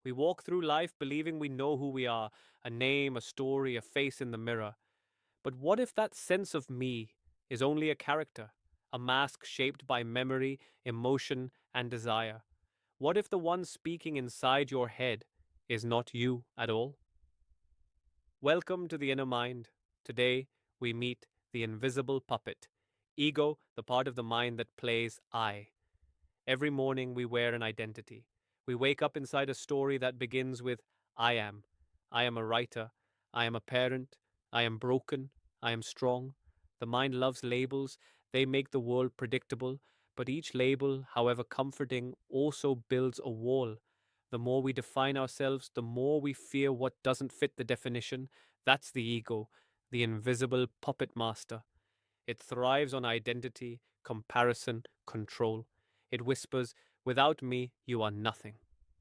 We walk through life believing we know who we are, a name, a story, a face in the mirror. But what if that sense of me is only a character, a mask shaped by memory, emotion, and desire? What if the one speaking inside your head is not you at all? Welcome to the inner mind. Today, we meet the invisible puppet, ego, the part of the mind that plays I. Every morning, we wear an identity. We wake up inside a story that begins with I am. I am a writer. I am a parent. I am broken. I am strong. The mind loves labels. They make the world predictable. But each label, however comforting, also builds a wall. The more we define ourselves, the more we fear what doesn't fit the definition. That's the ego, the invisible puppet master. It thrives on identity, comparison, control. It whispers, without me, you are nothing.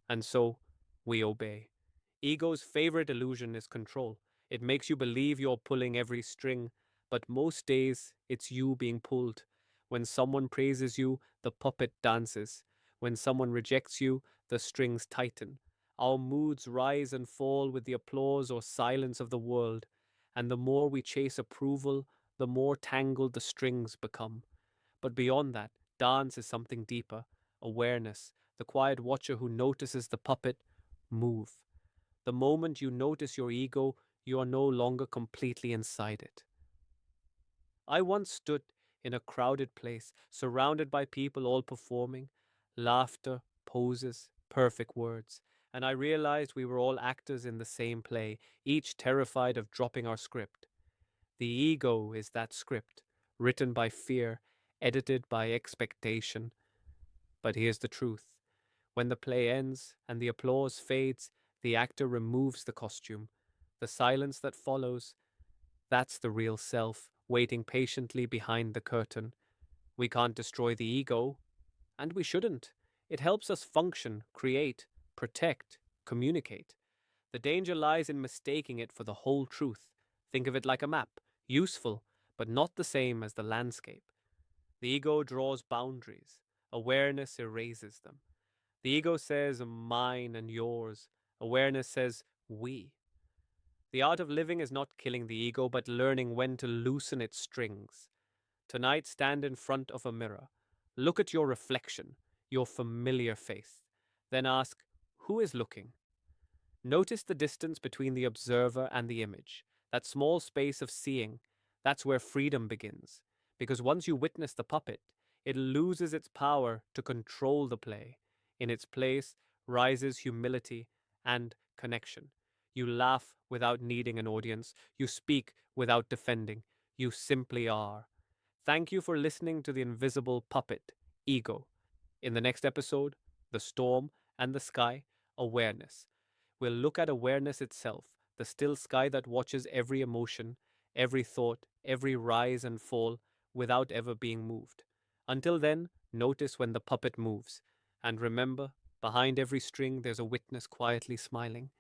And so, we obey. Ego's favorite illusion is control. It makes you believe you're pulling every string, but most days, it's you being pulled. When someone praises you, the puppet dances. When someone rejects you, the strings tighten. Our moods rise and fall with the applause or silence of the world. And the more we chase approval, the more tangled the strings become. But beyond that, dance is something deeper, awareness, the quiet watcher who notices the puppet move. The moment you notice your ego, you are no longer completely inside it. I once stood in a crowded place, surrounded by people all performing, laughter, poses, perfect words, and I realized we were all actors in the same play, each terrified of dropping our script. The ego is that script, written by fear, edited by expectation. But here's the truth. When the play ends and the applause fades, the actor removes the costume. The silence that follows, that's the real self, waiting patiently behind the curtain. We can't destroy the ego, and we shouldn't. It helps us function, create, protect, communicate. The danger lies in mistaking it for the whole truth. Think of it like a map, useful, but not the same as the landscape. The ego draws boundaries. Awareness erases them. The ego says mine and yours. Awareness says we. The art of living is not killing the ego, but learning when to loosen its strings. Tonight, stand in front of a mirror. Look at your reflection, your familiar face. Then ask, who is looking? Notice the distance between the observer and the image, that small space of seeing. That's where freedom begins. Because once you witness the puppet, it loses its power to control the play. In its place rises humility and connection. You laugh without needing an audience. You speak without defending. You simply are. Thank you for listening to the invisible puppet, ego. In the next episode, the storm and the sky, awareness. We'll look at awareness itself, the still sky that watches every emotion, every thought, every rise and fall without ever being moved. Until then, notice when the puppet moves. And remember, behind every string there's a witness quietly smiling.